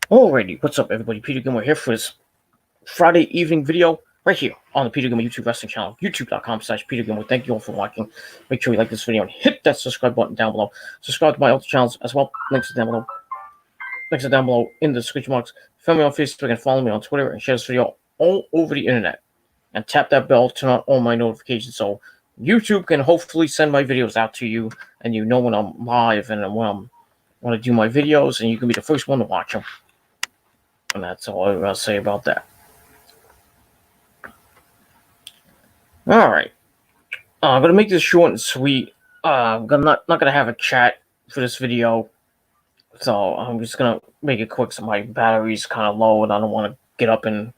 Alrighty, what's up, everybody? Peter Gilmore here for this Friday evening video right here on the Peter Gilmore YouTube Wrestling channel, youtube.com/Peter Gilmore. Thank you all for watching. Make sure you like this video and hit that subscribe button down below. Subscribe to my other channels as well. Links are down below. Links are down below in the description box. Follow me on Facebook and follow me on Twitter and share this video all over the internet. And tap that bell, turn on all my notifications so YouTube can hopefully send my videos out to you and you know when I'm live and when I'm want to do my videos and you can be the first one to watch them. And that's all I gotta say about that. Alright. I'm gonna make this short and sweet. I'm not gonna have a chat for this video. So I'm just gonna make it quick so my battery's kinda low and I don't wanna get up and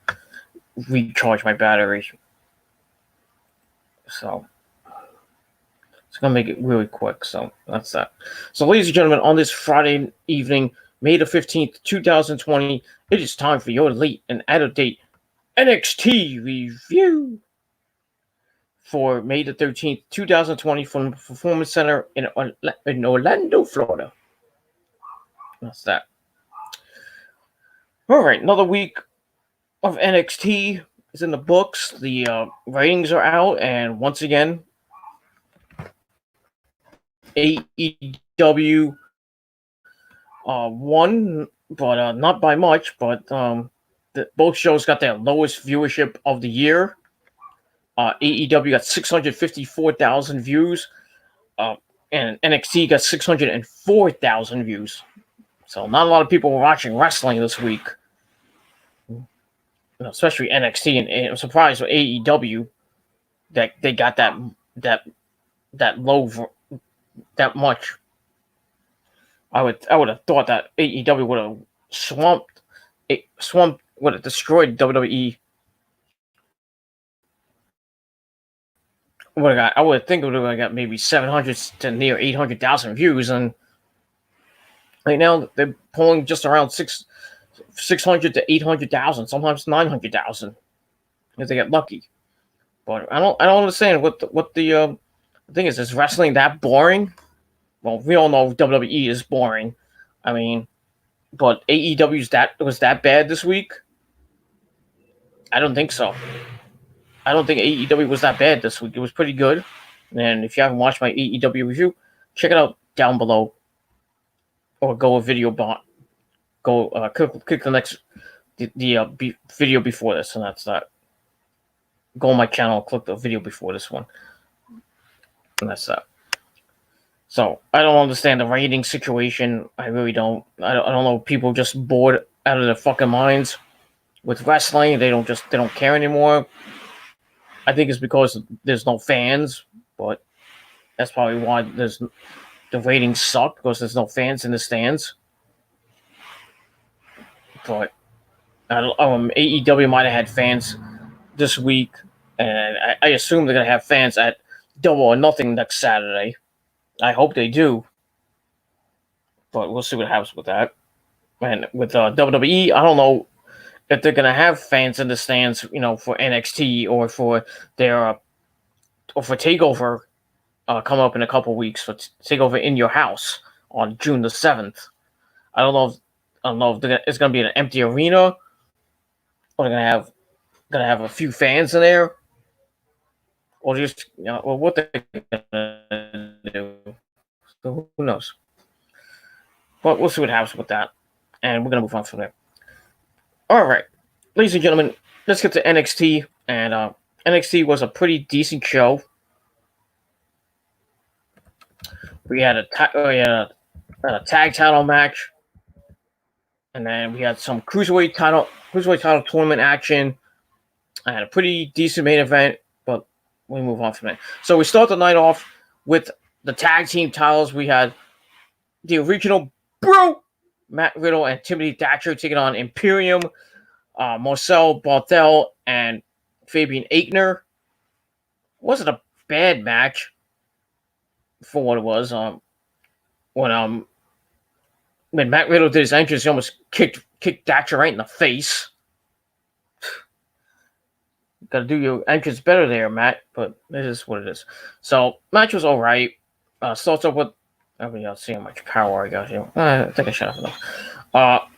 recharge my battery. So it's gonna make it really quick, so that's that. So ladies and gentlemen, on this Friday evening, May the 15th, 2020, it is time for your late and out-of-date NXT review for May the 13th, 2020 from the Performance Center in Orlando, Florida. That's that. All right, another week of NXT is in the books. The ratings are out, and once again, AEW won, but not by much. But both shows got their lowest viewership of the year. AEW got 654,000 views, and NXT got 604,000 views. So not a lot of people were watching wrestling this week, especially NXT. And I'm surprised with AEW that they got that low, that much. I would have thought that AEW would have would have destroyed WWE. I would think it would have got maybe 700 to near 800,000 views, and right now they're pulling just around 600 to 800,000, sometimes 900,000 if they get lucky. But I don't understand what the thing is. Is wrestling that boring? Well, we all know WWE is boring. I mean, but AEW's was that bad this week? I don't think so. I don't think AEW was that bad this week. It was pretty good. And if you haven't watched my AEW review, check it out down below. Or go a video bot. Go click the next video before this, and that's that. Go on my channel, click the video before this one, and that's that. So I don't understand the rating situation. I really don't. I don't know. People just bored out of their fucking minds with wrestling. They don't care anymore. I think it's because there's no fans, but that's probably why the ratings suck, because there's no fans in the stands. But AEW might have had fans this week, and I assume they're gonna have fans at Double or Nothing next Saturday. I hope they do, but we'll see what happens with that. And with WWE, I don't know if they're gonna have fans in the stands, for NXT or for their or for Takeover coming up in a couple weeks, for Takeover in Your House on June the 7th. I don't know if it's gonna be an empty arena, or they're gonna have a few fans in there, or just what they're gonna do. So who knows? But we'll see what happens with that, and we're gonna move on from there. All right, ladies and gentlemen, let's get to NXT. And NXT was a pretty decent show. We had a tag title match, and then we had some cruiserweight title tournament action. I had a pretty decent main event, but we move on from it. So we start the night off with the tag team titles. We had the original Bro, Matt Riddle and Timothy Thatcher taking on Imperium, Marcel Barthel and Fabian Aichner. Wasn't a bad match for what it was. When Matt Riddle did his entrance, he almost kicked Thatcher right in the face. Got to do your entrance better there, Matt, but this is what it is. So, match was all right. Starts off with, I'll see how much power I got here. I think I shut off enough.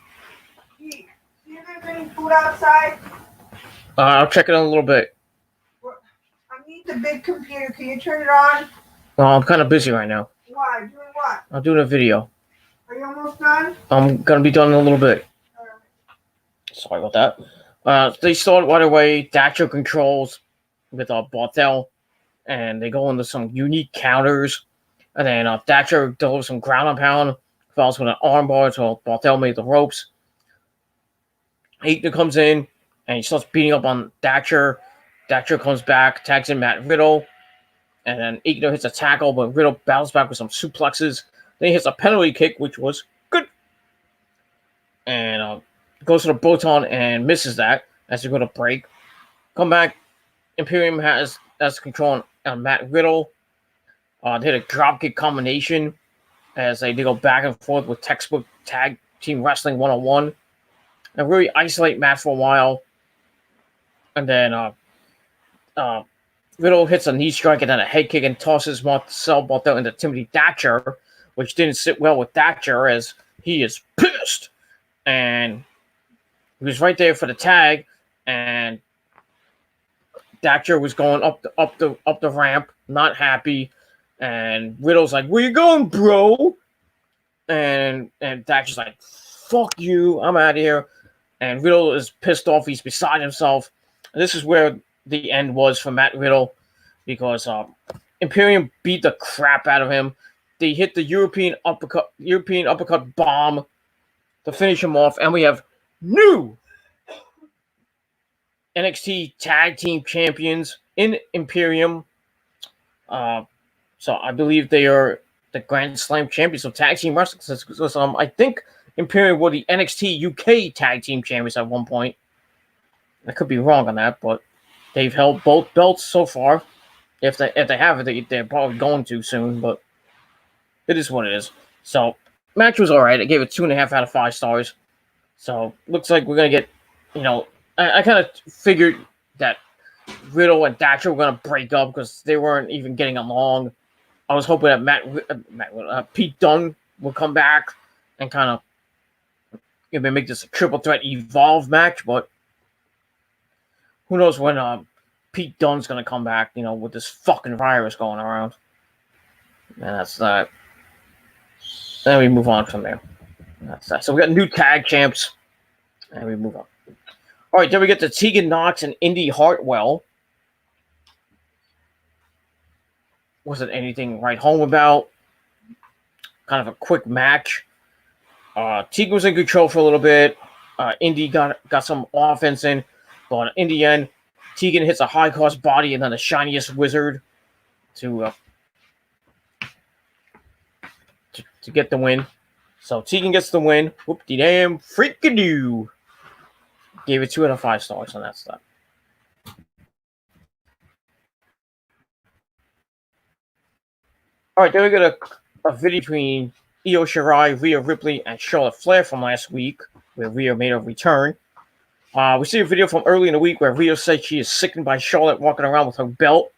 food outside? I'll check it in a little bit. I need the big computer. Can you turn it on? Well, I'm kind of busy right now. Why? Doing what? I'm doing a video. Are you almost done? I'm going to be done in a little bit. All right. Sorry about that. They start right away. Thatcher controls with Barthel, and they go into some unique counters. And then Thatcher delivers some ground and pound, follows with an armbar, so Barthel made the ropes. Aichner comes in, and he starts beating up on Thatcher. Thatcher comes back, tags in Matt Riddle, and then Aichner hits a tackle, but Riddle battles back with some suplexes. Then he hits a penalty kick, which was good. And goes to the Boton and misses that as they go to break. Come back. Imperium has control on Matt Riddle. They hit a dropkick combination as they go back and forth with textbook tag team wrestling 101. And really isolate Matt for a while. And then Riddle hits a knee strike and then a head kick and tosses Marcel Barthel into Timothy Thatcher, which didn't sit well with Thatcher as he is pissed. And he was right there for the tag, and Thatcher was going up the ramp, not happy. And Riddle's like, "Where you going, bro?" And Thatcher's like, "Fuck you, I'm out of here." And Riddle is pissed off. He's beside himself. And this is where the end was for Matt Riddle, because Imperium beat the crap out of him. They hit the European uppercut bomb to finish him off, and we have new NXT Tag Team Champions in Imperium. So I believe they are the Grand Slam champions of Tag Team Wrestling. I think Imperium were the NXT UK Tag Team Champions at one point. I could be wrong on that, but they've held both belts so far. If they have it, they're probably going to soon, but it is what it is. So, match was alright. I gave it 2.5 out of 5 stars. So, looks like we're going to get, I kind of figured that Riddle and Thatcher were going to break up because they weren't even getting along. I was hoping that Pete Dunne would come back and kind of make this a triple threat Evolve match, but who knows when Pete Dunne's going to come back, with this fucking virus going around. And that's that. Then we move on from there. That's that. So we got new tag champs, and we move on. All right, then we get to Tegan Knox and Indy Hartwell. Wasn't anything to write home about. Kind of a quick match. Tegan was in control for a little bit. Indy got some offense in, but in the end, Tegan hits a high-cost body and then the shiniest wizard to get the win. So Tegan gets the win. Whoop-de-damn freaking-doo. Gave it 2 out of 5 stars on that stuff. All right, then we got a video between Io Shirai, Rhea Ripley, and Charlotte Flair from last week, where Rhea made a return. We see a video from early in the week where Rhea said she is sickened by Charlotte walking around with her belt.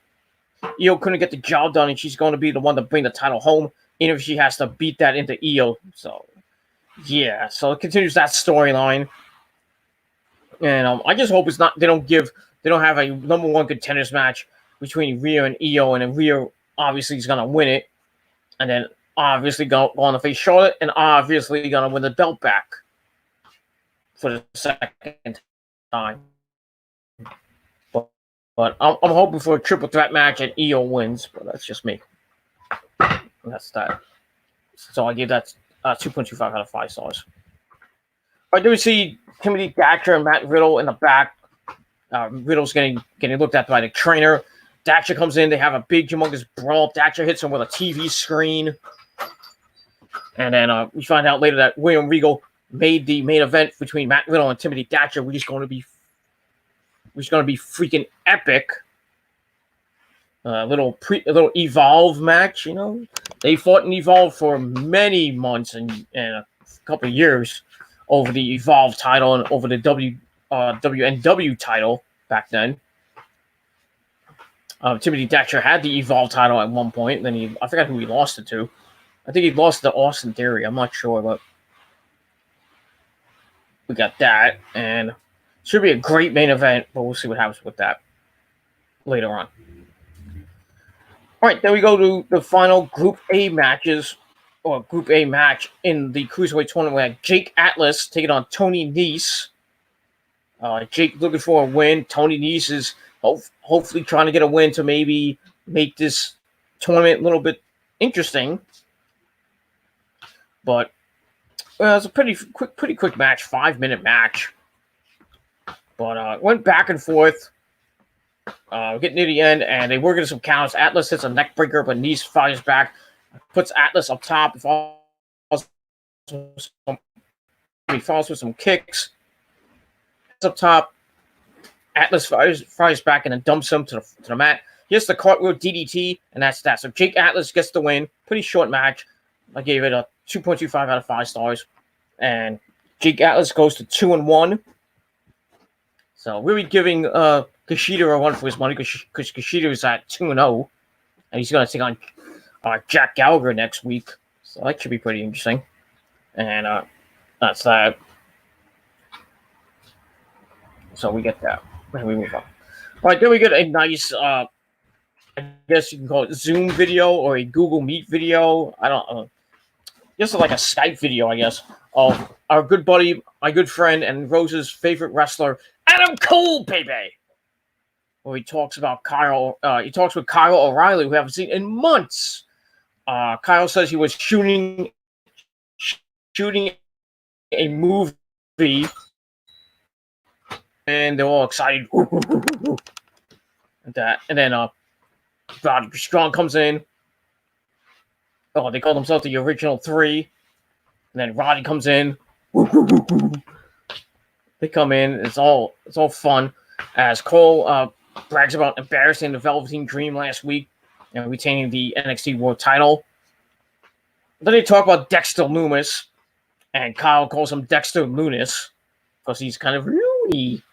Io couldn't get the job done, and she's going to be the one to bring the title home, even if she has to beat that into Io. So, yeah. So it continues that storyline. And I just hope it's not. They don't have a number 1 contenders match between Rhea and Io, and then Rhea obviously is gonna win it, and then obviously go on to face Charlotte, and obviously gonna win the belt back for the second time. But I'm hoping for a triple threat match and Io wins, but that's just me. That's that. So I give that 2.25 out of 5 stars. I do see Timothy Thatcher and Matt Riddle in the back. Riddle's getting looked at by the trainer. Thatcher comes in. They have a big, humongous brawl. Thatcher hits him with a TV screen. And then we find out later that William Regal made the main event between Matt Riddle and Timothy Thatcher, which is going to be freaking epic. A little Evolve match, They fought in Evolve for many months and a couple of years over the Evolve title and over the WNW title back then. Timothy Thatcher had the Evolve title at one point. Then I forgot who he lost it to. I think he lost to Austin Theory. I'm not sure, but we got that. And Should be a great main event, but we'll see what happens with that later on. All right, then we go to the final Group A matches, or Group A match in the Cruiserweight tournament. We had Jake Atlas taking on Tony Nese. Jake looking for a win. Tony Nese is hopefully trying to get a win to maybe make this tournament a little bit interesting. But it's a pretty quick match, 5-minute match. But went back and forth. Getting near the end, and they were getting some counters. Atlas hits a neck breaker, but Nese fires back, puts Atlas up top. He falls with some kicks. It's up top. Atlas fires back and then dumps him to the mat. He hits the cartwheel DDT, and that's that. So Jake Atlas gets the win. Pretty short match. I gave it a 2.25 out of 5 stars. And Jake Atlas goes to 2-1. So we'll be giving Kushida a run for his money because Kushida is at 2-0. And he's going to take on Jack Gallagher next week. So that should be pretty interesting. And that's that. So we get that. And we move on. All right, then we get a nice, I guess you can call it Zoom video or a Google Meet video. I don't know. Just like a Skype video, I guess, of our good buddy, my good friend, and Rose's favorite wrestler, Adam Cole, baby. Where he talks about Kyle. He talks with Kyle O'Reilly, who we haven't seen in months. Kyle says he was shooting a movie, and they're all excited. And then Roderick Strong comes in. Oh, they call themselves the Original Three. And then Roddy comes in. They come in. It's all fun. As Cole brags about embarrassing the Velveteen Dream last week and retaining the NXT World Title. Then they talk about Dexter Lumis, and Kyle calls him Dexter Lunis because he's kind of loony.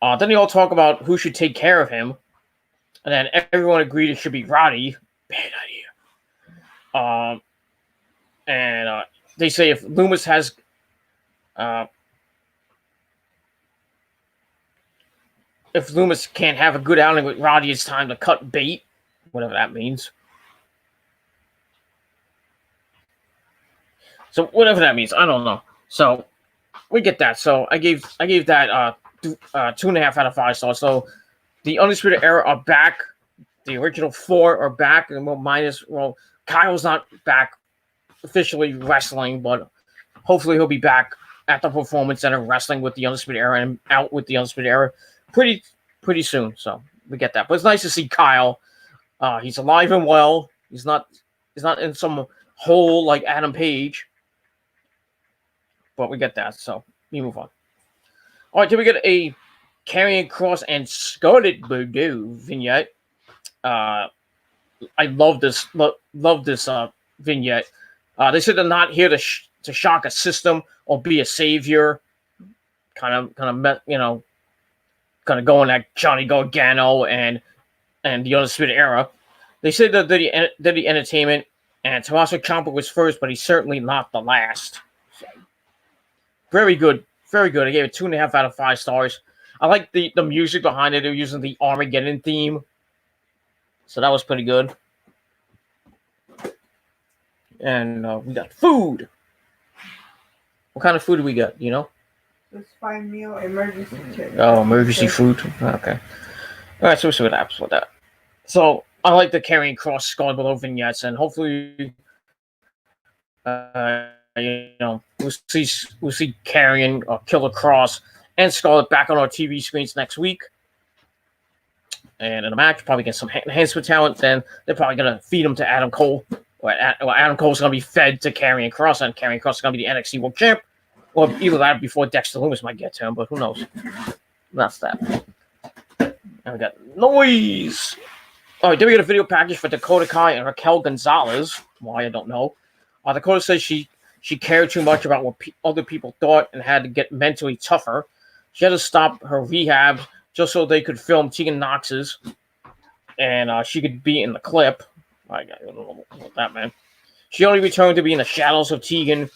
Then they all talk about who should take care of him, and then everyone agreed it should be Roddy. Bad idea. And they say if Lumis has if Lumis can't have a good outing with Roddy, it's time to cut bait, whatever that means. So whatever that means, I don't know. So we get that. So I gave that 2.5 out of 5 stars. So the Undisputed Era are back. The original 4 are back, and Kyle's not back officially wrestling, but hopefully he'll be back at the Performance Center wrestling with the Undisputed Era and out with the Undisputed Era pretty soon. So we get that. But it's nice to see Kyle. He's alive and well. He's not in some hole like Adam Page. But we get that. So we move on. All right, then we get a Karrion Kross and Scarlett Bordeaux vignette. I love this. Love this vignette. They said they're not here to shock a system or be a savior. Kind of going at Johnny Gargano and the Undisputed Era. They said that they're the entertainment, and Tommaso Ciampa was first, but he's certainly not the last. So, very good. Very good. I gave it 2.5 out of 5 stars. I like the music behind it. They're using the Armageddon theme. So that was pretty good. And we got food. What kind of food do we got? You know? This 5-meal emergency kit. Oh, emergency food. Okay. All right, so we'll see what happens with that. So I like the Karrion Kross Scarlett Bordeaux vignettes, and hopefully, we'll see Karrion or Killer Kross and Scarlett back on our TV screens next week. And in a match, probably get some enhancement talent. Then they're probably going to feed them to Adam Cole. Or Adam Cole's going to be fed to Karrion Kross, and Karrion Kross is going to be the NXT World Champ. Or either that before Dexter Lumis might get to him, but who knows? That's that. And we got noise. All right, then we get a video package for Dakota Kai and Raquel Gonzalez. Why, I don't know. Dakota says she cared too much about what other people thought and had to get mentally tougher. She had to stop her rehab just so they could film Tegan Nox's, and she could be in the clip. I don't know what that meant. She only returned to be in the shadows of Tegan,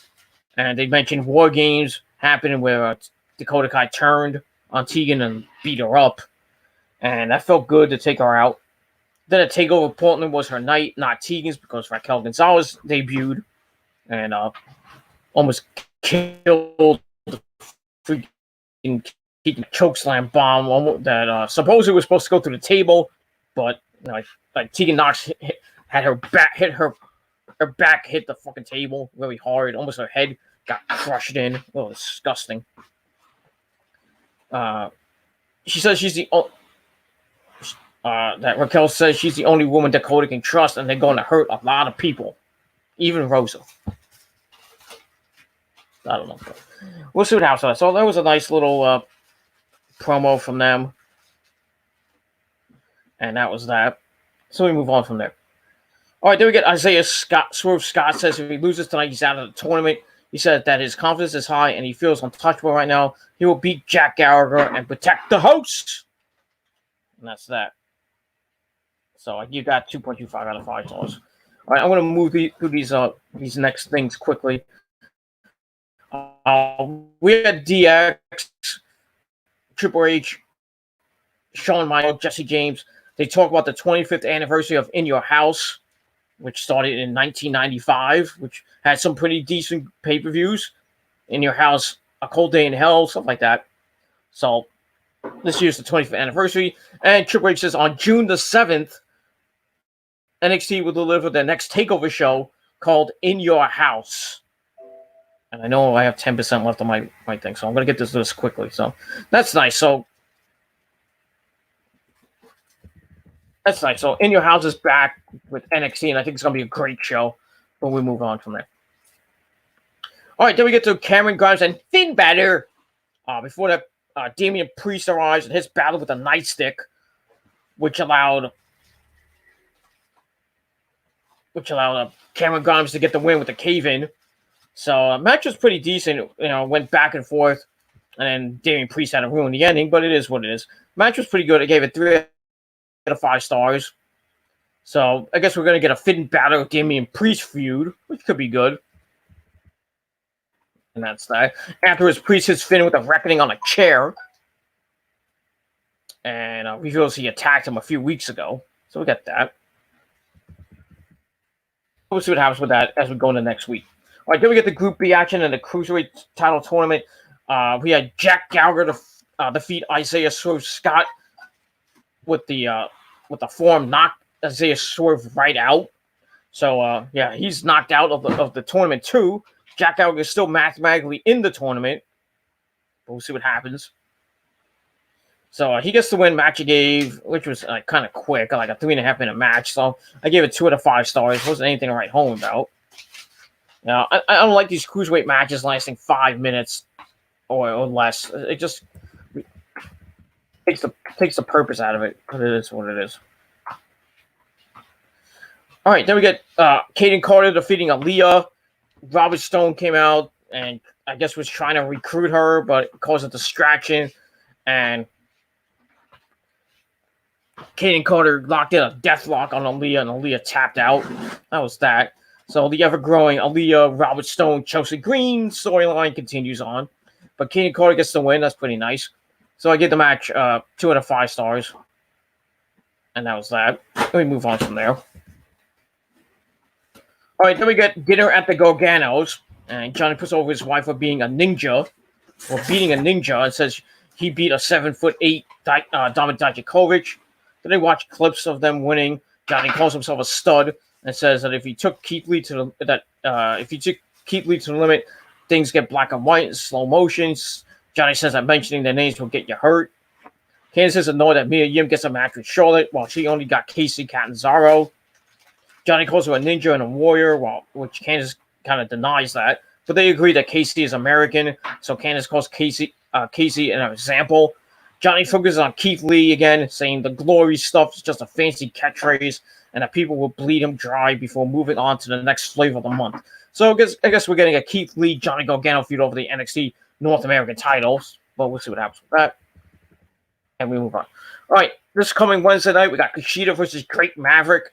and they mentioned War Games happening where Dakota Kai turned on Tegan and beat her up, and that felt good to take her out. Then a takeover Portland was her night, not Tegan's, because Raquel Gonzalez debuted and almost killed the freaking chokeslam bomb that supposedly was supposed to go through the table, but like Tegan Knox had her back hit the fucking table really hard, almost her head got crushed in. Oh, disgusting. She says she's the that Raquel says she's the only woman Dakota can trust, and they're going to hurt a lot of people, even Rosa. I don't know. We'll see what happens. So that was a nice little promo from them, and that was that. So we move on from there. All right, then we get Isaiah Scott. Swerve Scott says if he loses tonight, he's out of the tournament. He said that his confidence is high and he feels untouchable right now. He will beat Jack Gallagher and protect the host. And that's that. So you got 2.25 out of 5 stars. All right, I'm going to move through these next things quickly. We had DX, Triple H, Shawn Michaels, Jesse James. They talk about the 25th anniversary of In Your House, which started in 1995, which had some pretty decent pay-per-views. In Your House, A Cold Day in Hell, stuff like that. So this year's the 25th anniversary. And Triple H says on June the 7th, NXT will deliver their next takeover show called In Your House. And I know I have 10% left on my thing, so I'm going to get this quickly. So that's nice. So In Your House is back with NXT, and I think it's going to be a great show. But we move on from there. All right, then we get to Cameron Grimes and Finn Balor. Before that, Damian Priest arrives in his battle with a nightstick, which allowed Cameron Grimes to get the win with the cave-in. So match was pretty decent. Went back and forth, and then Damian Priest had to ruin the ending, but it is what it is. Match was pretty good. I gave it 3 out of 5 stars. So I guess we're gonna get a Finn Balor with Damian Priest feud, which could be good. And that's that. Afterwards, Priest hits Finn with a reckoning on a chair, and reveals he attacked him a few weeks ago. So we got that. We'll see what happens with that as we go into next week. All right, then we get the Group B action in the Cruiserweight title tournament. We had Jack Gallagher defeat Isaiah Swerve Scott with the forearm, knocked Isaiah Swerve right out. So he's knocked out of the tournament too. Jack Gallagher is still mathematically in the tournament, but we'll see what happens. So he gets the win. Match he gave, which was kind of quick, like a 3.5 minute match. So I gave it 2 out of 5 stars. Wasn't anything to write home about. I don't like these cruiserweight matches lasting 5 minutes or less. It just takes the purpose out of it, because it is what it is. All right, then we get Kaden Carter defeating Aaliyah. Robert Stone came out and I guess was trying to recruit her, but caused a distraction. And Kaden Carter locked in a death lock on Aaliyah, and Aaliyah tapped out. That was that. So the ever-growing Aaliyah, Robert Stone, Chelsea Green storyline continues on. But Kaden Carter gets the win. That's pretty nice. So I give the match 2 out of 5 stars. And that was that. Let me move on from there. All right, then we get Dinner at the Garganos. And Johnny puts over his wife for being a ninja. Or beating a ninja. And says he beat a 7'8" Dominik Dijakovic. Then they watch clips of them winning. Johnny calls himself a stud. And says that if he took Keith Lee to the limit, things get black and white in slow motions. Johnny says that mentioning their names will get you hurt. Candice is annoyed that Mia Yim gets a match with Charlotte, while she only got Casey Catanzaro. Johnny calls her a ninja and a warrior, which Candice kind of denies that. But they agree that Casey is American, so Candice calls Casey an example. Johnny focuses on Keith Lee again, saying the glory stuff is just a fancy catchphrase, and that people will bleed him dry before moving on to the next flavor of the month. So I guess we're getting a Keith Lee, Johnny Gargano feud over the NXT North American titles, but we'll see what happens with that. And we move on. All right, this coming Wednesday night, we got Kushida versus Drake Maverick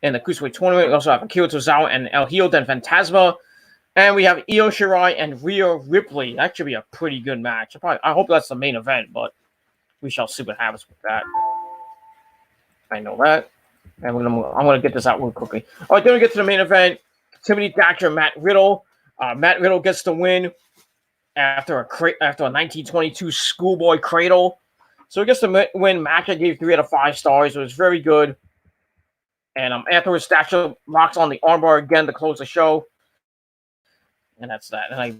in the Cruiserweight tournament. We also have Akira Tozawa and El Hijo del Fantasma And we have Io Shirai and Rhea Ripley. That should be a pretty good match. I hope that's the main event, but we shall see what happens with that. I know that. And I'm going to get this out real quickly. All right, then we get to the main event. Timothy Thatcher, Matt Riddle. Matt Riddle gets the win after a 1922 schoolboy cradle. So he gets the win. Match I gave 3 out of 5 stars. It was very good. And afterwards, Thatcher locks on the armbar again to close the show. And that's that. And I